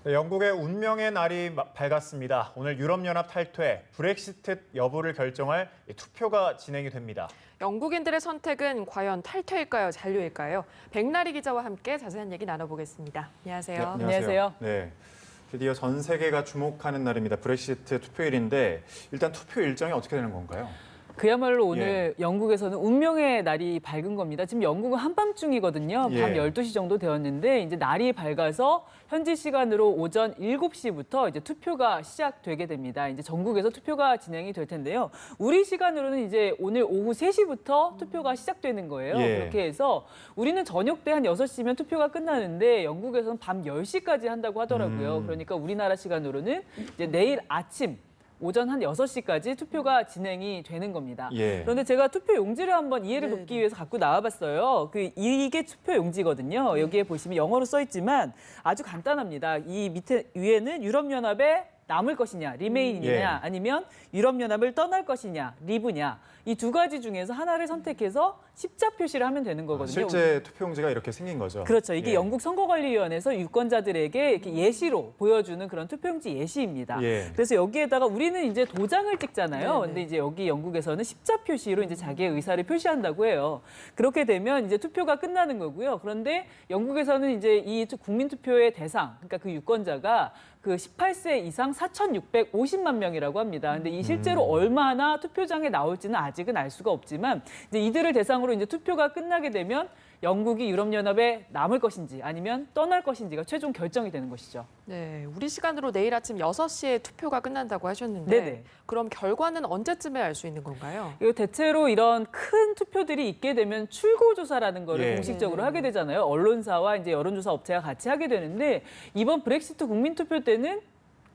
네, 영국의 운명의 날이 밝았습니다. 오늘 유럽연합 탈퇴, 브렉시트 여부를 결정할 투표가 진행이 됩니다. 영국인들의 선택은 과연 탈퇴일까요, 잔류일까요? 백나리 기자와 함께 자세한 얘기 나눠보겠습니다. 안녕하세요. 네, 안녕하세요. 네, 드디어 전 세계가 주목하는 날입니다. 브렉시트 투표일인데 일단 투표 일정이 어떻게 되는 건가요? 그야말로 오늘 영국에서는 운명의 날이 밝은 겁니다. 지금 영국은 한밤중이거든요. 밤 12시 정도 되었는데 이제 날이 밝아서 현지 시간으로 오전 7시부터 이제 투표가 시작되게 됩니다. 이제 전국에서 투표가 진행이 될 텐데요. 우리 시간으로는 이제 오늘 오후 3시부터 투표가 시작되는 거예요. 그렇게 해서 우리는 저녁 때 한 6시면 투표가 끝나는데 영국에서는 밤 10시까지 한다고 하더라고요. 그러니까 우리나라 시간으로는 이제 내일 아침 오전 한 6시까지 투표가 진행이 되는 겁니다. 그런데 제가 투표 용지를 한번 이해를 돕기 위해서 갖고 나와봤어요. 이게 투표 용지거든요. 여기에 보시면 영어로 써 있지만 아주 간단합니다. 이 밑에 위에는 유럽연합에 남을 것이냐, 리메인이냐, 아니면 유럽연합을 떠날 것이냐, 리브냐. 이 두 가지 중에서 하나를 선택해서 십자 표시를 하면 되는 거거든요. 실제 투표용지가 이렇게 생긴 거죠? 그렇죠. 이게 영국 선거관리위원회에서 유권자들에게 이렇게 예시로 보여주는 그런 투표용지 예시입니다. 그래서 여기에다가 우리는 이제 도장을 찍잖아요. 근데 이제 여기 영국에서는 십자 표시로 이제 자기의 의사를 표시한다고 해요. 그렇게 되면 이제 투표가 끝나는 거고요. 그런데 영국에서는 이제 이 국민투표의 대상, 그러니까 그 유권자가 그 18세 이상 4,650만 명이라고 합니다. 근데 이 실제로 얼마나 투표장에 나올지는 아직은 알 수가 없지만 이제 이들을 대상으로 이제 투표가 끝나게 되면 영국이 유럽연합에 남을 것인지 아니면 떠날 것인지가 최종 결정이 되는 것이죠. 네, 우리 시간으로 내일 아침 6시에 투표가 끝난다고 하셨는데 그럼 결과는 언제쯤에 알 수 있는 건가요? 대체로 이런 큰 투표들이 있게 되면 출구조사라는 거를 공식적으로 하게 되잖아요. 언론사와 이제 여론조사 업체가 같이 하게 되는데 이번 브렉시트 국민투표 때는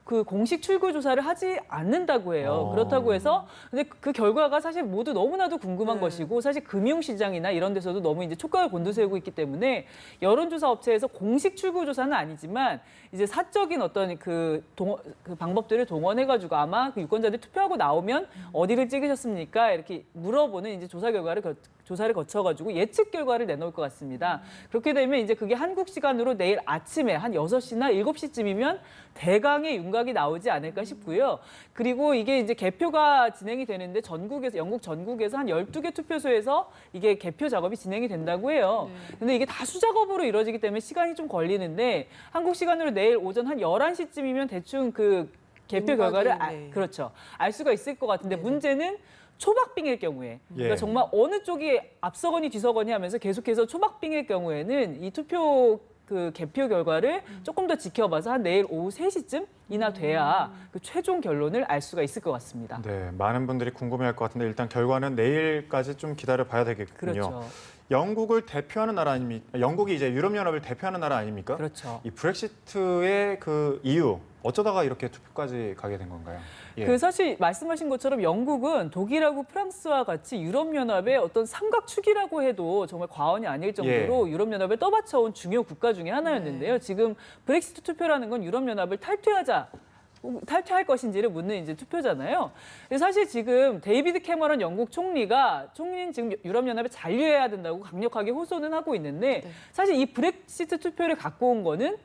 그 공식 출구 조사를 하지 않는다고 해요. 그렇다고 해서 근데 그 결과가 사실 모두 너무나도 궁금한 것이고 사실 금융시장이나 이런 데서도 너무 이제 촉각을 곤두세우고 있기 때문에 여론조사 업체에서 공식 출구 조사는 아니지만 이제 사적인 어떤 그 방법들을 동원해가지고 아마 그 유권자들이 투표하고 나오면 어디를 찍으셨습니까? 이렇게 물어보는 이제 조사를 거쳐가지고 예측 결과를 내놓을 것 같습니다. 그렇게 되면 이제 그게 한국 시간으로 내일 아침에 한 6시나 7시쯤이면 대강의 윤곽이 나오지 않을까 싶고요. 그리고 이게 이제 개표가 진행이 되는데 영국 전국에서 한 12개 투표소에서 이게 개표 작업이 진행이 된다고 해요. 근데 이게 다 수작업으로 이루어지기 때문에 시간이 좀 걸리는데 한국 시간으로 내일 오전 한 11시쯤이면 대충 그 개표 결과를 알 수가 있을 것 같은데 문제는 초박빙일 경우에 그러니까 정말 어느 쪽이 앞서거니 뒤서거니 하면서 계속해서 초박빙일 경우에는 이 투표 그 개표 결과를 조금 더 지켜봐서 한 내일 오후 3시쯤이나 돼야 그 최종 결론을 알 수가 있을 것 같습니다. 네, 많은 분들이 궁금해할 것 같은데 일단 결과는 내일까지 좀 기다려 봐야 되겠군요. 그렇죠. 영국을 대표하는 나라 아닙니까? 영국이 이제 유럽연합을 대표하는 나라 아닙니까? 그렇죠. 이 브렉시트의 그 이유 어쩌다가 이렇게 투표까지 가게 된 건가요? 그 사실 말씀하신 것처럼 영국은 독일하고 프랑스와 같이 유럽연합의 어떤 삼각축이라고 해도 정말 과언이 아닐 정도로 유럽연합을 떠받쳐온 중요 국가 중에 하나였는데요. 지금 브렉시트 투표라는 건 유럽연합을 탈퇴할 것인지를 묻는 이제 투표잖아요. 사실 지금 데이비드 캐머런 영국 총리는 지금 유럽연합에 잔류해야 된다고 강력하게 호소는 하고 있는데 사실 이 브렉시트 투표를 갖고 온 거는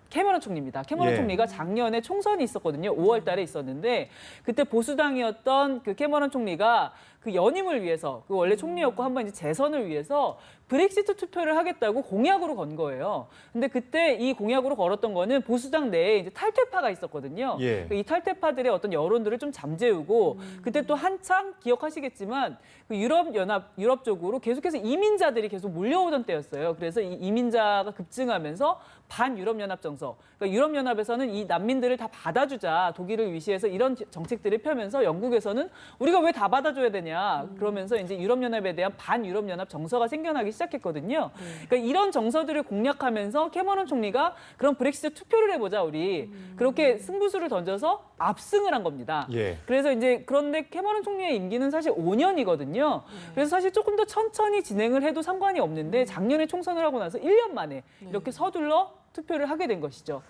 캐머런 총리입니다. 캐머런 총리가 작년에 총선이 있었거든요. 5월 달에 있었는데 그때 보수당이었던 그 캐머런 총리가 그 연임을 위해서 그 원래 총리였고 한번 이제 재선을 위해서 브렉시트 투표를 하겠다고 공약으로 건 거예요. 근데 그때 이 공약으로 걸었던 거는 보수당 내에 이제 탈퇴파가 있었거든요. 이 탈퇴파들의 어떤 여론들을 좀 잠재우고 그때 또 한창 기억하시겠지만 그 유럽 쪽으로 계속해서 이민자들이 계속 몰려오던 때였어요. 그래서 이 이민자가 급증하면서 반유럽연합 정서. 그러니까 유럽연합에서는 이 난민들을 다 받아주자 독일을 위시해서 이런 정책들을 펴면서 영국에서는 우리가 왜 다 받아줘야 되냐. 그러면서 이제 유럽연합에 대한 반유럽연합 정서가 생겨나기 시작했거든요. 그러니까 이런 정서들을 공략하면서 캐머런 총리가 그럼 브렉시트 투표를 해보자 우리. 그렇게 승부수를 던져서 압승을 한 겁니다. 그래서 이제 그런데 캐머런 총리의 임기는 사실 5년이거든요. 그래서 사실 조금 더 천천히 진행을 해도 상관이 없는데 작년에 총선을 하고 나서 1년 만에 이렇게 서둘러 투표를 하게 된 것이죠.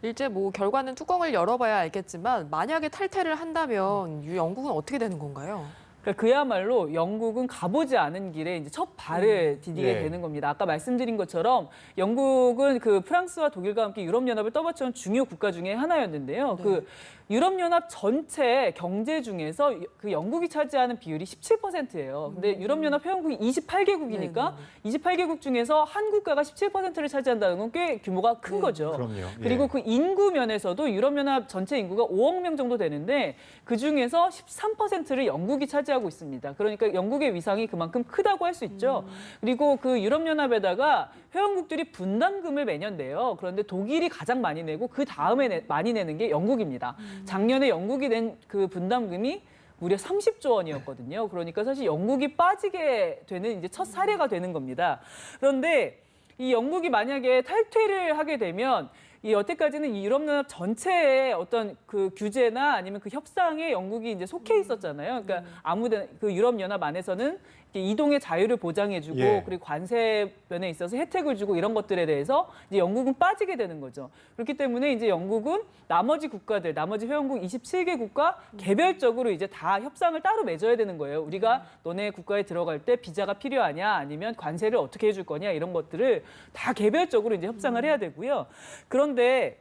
이제 뭐 결과는 뚜껑을 열어봐야 알겠지만 만약에 탈퇴를 한다면 영국은 어떻게 되는 건가요? 그러니까 그야말로 영국은 가보지 않은 길에 이제 첫 발을 디디게 예. 되는 겁니다. 아까 말씀드린 것처럼 영국은 그 프랑스와 독일과 함께 유럽연합을 떠받쳐온 중요 국가 중에 하나였는데요. 네. 그 유럽연합 전체 경제 중에서 그 영국이 차지하는 비율이 17%예요. 근데 유럽연합 회원국이 28개국이니까 28개국 중에서 한 국가가 17%를 차지한다는 건 꽤 규모가 큰 거죠. 그럼요. 예. 그리고 그 인구 면에서도 유럽연합 전체 인구가 5억 명 정도 되는데 그 중에서 13%를 영국이 차지하고 있습니다. 그러니까 영국의 위상이 그만큼 크다고 할 수 있죠. 그리고 그 유럽연합에다가 회원국들이 분담금을 매년 내요. 그런데 독일이 가장 많이 내고 그 다음에 많이 내는 게 영국입니다. 작년에 영국이 낸 그 분담금이 무려 30조 원이었거든요. 그러니까 사실 영국이 빠지게 되는 이제 첫 사례가 되는 겁니다. 그런데 이 영국이 만약에 탈퇴를 하게 되면 이 여태까지는 이 유럽연합 전체의 어떤 그 규제나 아니면 그 협상에 영국이 이제 속해 있었잖아요. 그러니까 아무데나 그 유럽연합 안에서는 이동의 자유를 보장해주고 예. 그리고 관세 면에 있어서 혜택을 주고 이런 것들에 대해서 이제 영국은 빠지게 되는 거죠. 그렇기 때문에 이제 영국은 나머지 국가들, 나머지 회원국 27개국과 개별적으로 이제 다 협상을 따로 맺어야 되는 거예요. 우리가 너네 국가에 들어갈 때 비자가 필요하냐, 아니면 관세를 어떻게 해줄 거냐 이런 것들을 다 개별적으로 이제 협상을 해야 되고요. 그런데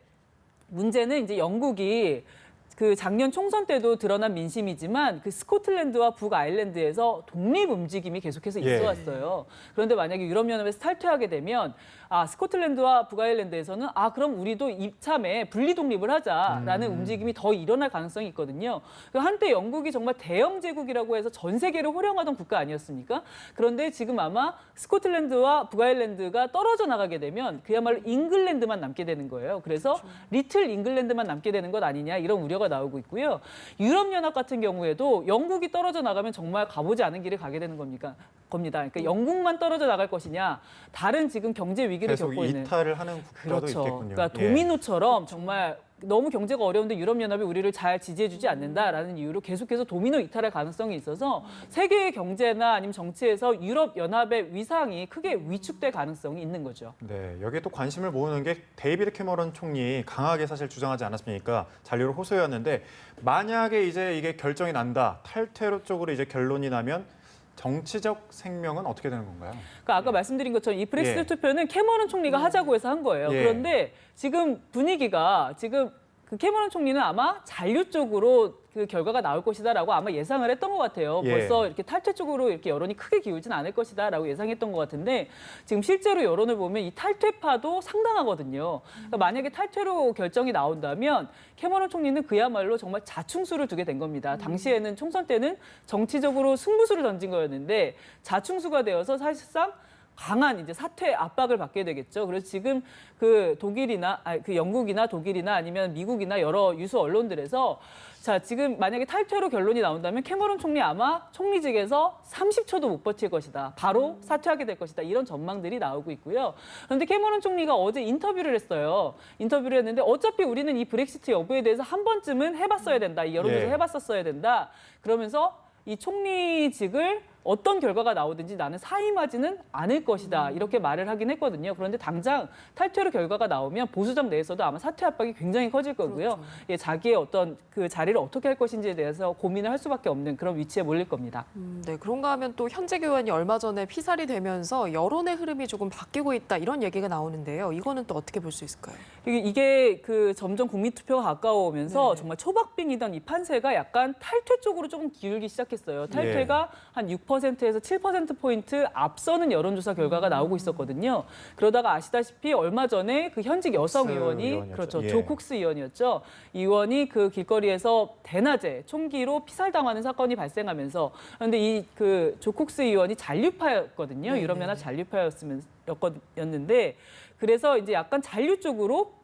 문제는 이제 영국이 그 작년 총선 때도 드러난 민심이지만 그 스코틀랜드와 북아일랜드에서 독립 움직임이 계속해서 예. 있어 왔어요. 그런데 만약에 유럽연합에서 탈퇴하게 되면 스코틀랜드와 북아일랜드에서는 그럼 우리도 이참에 분리 독립을 하자라는 움직임이 더 일어날 가능성이 있거든요. 한때 영국이 정말 대영 제국이라고 해서 전 세계를 호령하던 국가 아니었습니까? 그런데 지금 아마 스코틀랜드와 북아일랜드가 떨어져 나가게 되면 그야말로 잉글랜드만 남게 되는 거예요. 그래서 리틀 잉글랜드만 남게 되는 것 아니냐 이런 우려가 나오고 있고요. 유럽연합 같은 경우에도 영국이 떨어져 나가면 정말 가보지 않은 길을 가게 되는 겁니다. 그러니까 영국만 떨어져 나갈 것이냐, 다른 지금 경제 위기를 계속 겪고 있는 이탈을 하는 국가도 그렇죠. 있겠군요. 그러니까 예. 도미노처럼 정말 너무 경제가 어려운데 유럽연합이 우리를 잘 지지해주지 않는다라는 이유로 계속해서 도미노 이탈할 가능성이 있어서 세계의 경제나 아니면 정치에서 유럽연합의 위상이 크게 위축될 가능성이 있는 거죠. 네, 여기에 또 관심을 모으는 게 데이비드 캐머런 총리 강하게 사실 주장하지 않았습니까? 잔류를 호소해왔는데 만약에 이제 이게 결정이 난다, 탈퇴로 쪽으로 이제 결론이 나면 정치적 생명은 어떻게 되는 건가요? 그러니까 아까 말씀드린 것처럼 이 브렉시트 예. 투표는 캐머런 총리가 하자고 해서 한 거예요. 예. 그런데 지금 분위기가 지금 그 캐머런 총리는 아마 잔류 쪽으로 그 결과가 나올 것이다라고 아마 예상을 했던 것 같아요. 예. 벌써 이렇게 탈퇴 쪽으로 이렇게 여론이 크게 기울진 않을 것이다라고 예상했던 것 같은데 지금 실제로 여론을 보면 이 탈퇴파도 상당하거든요. 그러니까 만약에 탈퇴로 결정이 나온다면 캐머런 총리는 그야말로 정말 자충수를 두게 된 겁니다. 당시에는 총선 때는 정치적으로 승부수를 던진 거였는데 자충수가 되어서 사실상 강한 이제 사퇴 압박을 받게 되겠죠. 그래서 지금 그 영국이나 독일이나 아니면 미국이나 여러 유수 언론들에서 지금 만약에 탈퇴로 결론이 나온다면 캐머런 총리 아마 총리직에서 30초도 못 버틸 것이다. 바로 사퇴하게 될 것이다. 이런 전망들이 나오고 있고요. 그런데 캐머런 총리가 어제 인터뷰를 했어요. 인터뷰를 했는데 어차피 우리는 이 브렉시트 여부에 대해서 한 번쯤은 해봤어야 된다. 이 여론조사 예. 해봤었어야 된다. 그러면서 이 총리직을 어떤 결과가 나오든지 나는 사임하지는 않을 것이다. 이렇게 말을 하긴 했거든요. 그런데 당장 탈퇴로 결과가 나오면 보수정 내에서도 아마 사퇴 압박이 굉장히 커질 거고요. 그렇죠. 예, 자기의 어떤 그 자리를 어떻게 할 것인지에 대해서 고민을 할 수밖에 없는 그런 위치에 몰릴 겁니다. 네, 그런가 하면 또 현직 의원이 얼마 전에 피살이 되면서 여론의 흐름이 조금 바뀌고 있다 이런 얘기가 나오는데요. 이거는 또 어떻게 볼 수 있을까요? 이게 그 점점 국민투표가 가까워오면서 네네. 정말 초박빙이던 이 판세가 약간 탈퇴 쪽으로 조금 기울기 시작했어요. 탈퇴가 한 6%에서 7%포인트 앞서는 여론조사 결과가 나오고 있었거든요. 그러다가 아시다시피 얼마 전에 그 현직 여성 의원이 의원이었죠. 그렇죠. 예. 조 콕스 의원이었죠. 이 의원이 그 길거리에서 대낮에 총기로 피살당하는 사건이 발생하면서 그런데 이 그 조 콕스 의원이 잔류파였거든요. 네네. 유럽연합 잔류파였는데 그래서 이제 약간 잔류 쪽으로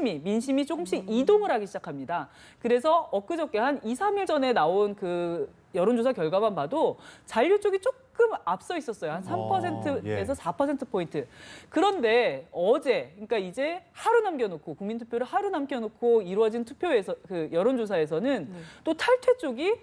민심이 조금씩 이동을 하기 시작합니다. 그래서 엊그저께 한 2, 3일 전에 나온 그 여론조사 결과만 봐도 잔류 쪽이 조금 앞서 있었어요. 한 3%에서 4%포인트. 그런데 어제, 그러니까 이제 하루 남겨놓고, 국민투표를 하루 남겨놓고 이루어진 투표에서, 그 여론조사에서는 또 탈퇴 쪽이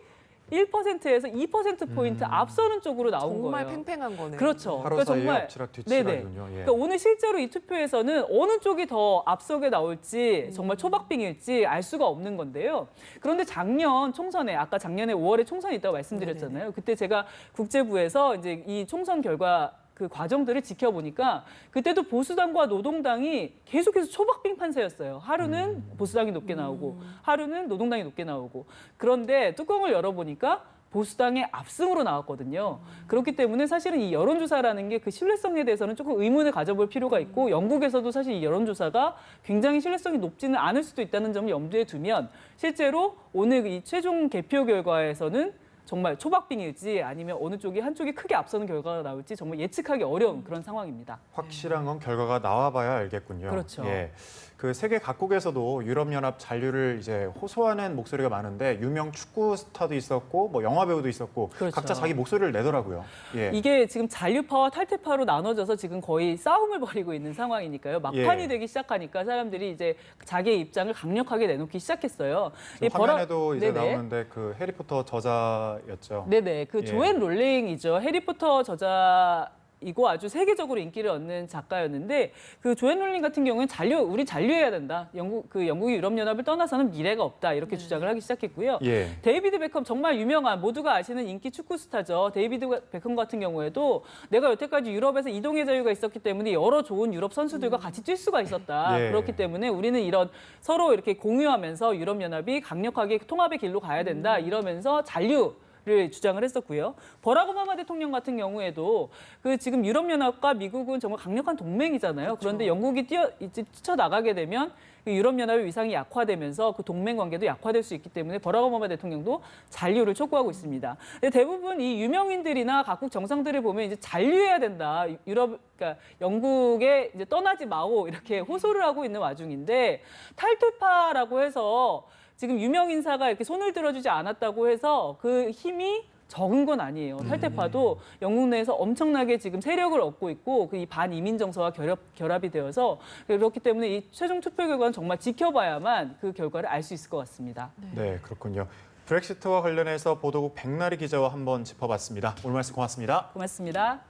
1%에서 2%포인트 앞서는 쪽으로 나온 정말 거예요. 팽팽한 거네요. 그렇죠. 하루 사이에 엎치락 뒤치락이군요. 예. 그러니까 오늘 실제로 이 투표에서는 어느 쪽이 더 앞서게 나올지 정말 초박빙일지 알 수가 없는 건데요. 그런데 작년 총선에 아까 작년에 5월에 총선이 있다고 말씀드렸잖아요. 그때 제가 국제부에서 이제 이 총선 결과 그 과정들을 지켜보니까 그때도 보수당과 노동당이 계속해서 초박빙 판세였어요. 하루는 보수당이 높게 나오고 하루는 노동당이 높게 나오고 그런데 뚜껑을 열어보니까 보수당의 압승으로 나왔거든요. 그렇기 때문에 사실은 이 여론조사라는 게 그 신뢰성에 대해서는 조금 의문을 가져볼 필요가 있고 영국에서도 사실 이 여론조사가 굉장히 신뢰성이 높지는 않을 수도 있다는 점을 염두에 두면 실제로 오늘 이 최종 개표 결과에서는 정말 초박빙일지 아니면 어느 쪽이 한쪽이 크게 앞서는 결과가 나올지 정말 예측하기 어려운 그런 상황입니다. 확실한 건 결과가 나와봐야 알겠군요. 그렇죠. 예. 그 세계 각국에서도 유럽연합 잔류를 이제 호소하는 목소리가 많은데 유명 축구 스타도 있었고 뭐 영화 배우도 있었고 그렇죠. 각자 자기 목소리를 내더라고요. 예. 이게 지금 잔류파와 탈퇴파로 나눠져서 지금 거의 싸움을 벌이고 있는 상황이니까요. 막판이 예. 되기 시작하니까 사람들이 이제 자기의 입장을 강력하게 내놓기 시작했어요. 이 화면에도 이제 네네. 나오는데 그 해리포터 저자였죠. 네네. 그 예. 조앤 롤링이죠. 해리포터 저자이고 아주 세계적으로 인기를 얻는 작가였는데 그 조앤 롤링 같은 경우는 우리 잔류해야 된다. 영국이 유럽연합을 떠나서는 미래가 없다. 이렇게 주장을 하기 시작했고요. 예. 데이비드 베컴 정말 유명한 모두가 아시는 인기 축구 스타죠. 데이비드 베컴 같은 경우에도 내가 여태까지 유럽에서 이동의 자유가 있었기 때문에 여러 좋은 유럽 선수들과 같이 뛸 수가 있었다. 예. 그렇기 때문에 우리는 이런 서로 이렇게 공유하면서 유럽연합이 강력하게 통합의 길로 가야 된다. 이러면서 를 주장을 했었고요. 버락 오바마 대통령 같은 경우에도 그 지금 유럽연합과 미국은 정말 강력한 동맹이잖아요. 그런데 영국이 뛰쳐나가게 되면 유럽연합의 위상이 약화되면서 그 동맹 관계도 약화될 수 있기 때문에 버락 오바마 대통령도 잔류를 촉구하고 있습니다. 근데 대부분 이 유명인들이나 각국 정상들을 보면 이제 잔류해야 된다. 그러니까 영국에 이제 떠나지 마오 이렇게 호소를 하고 있는 와중인데 탈퇴파라고 해서 지금 유명 인사가 이렇게 손을 들어주지 않았다고 해서 그 힘이 적은 건 아니에요. 탈퇴파도 영국 내에서 엄청나게 지금 세력을 얻고 있고 그 이 반이민 정서와 결합이 되어서 그렇기 때문에 이 최종 투표 결과는 정말 지켜봐야만 그 결과를 알 수 있을 것 같습니다. 네, 그렇군요. 브렉시트와 관련해서 보도국 백나리 기자와 한번 짚어봤습니다. 오늘 말씀 고맙습니다. 고맙습니다.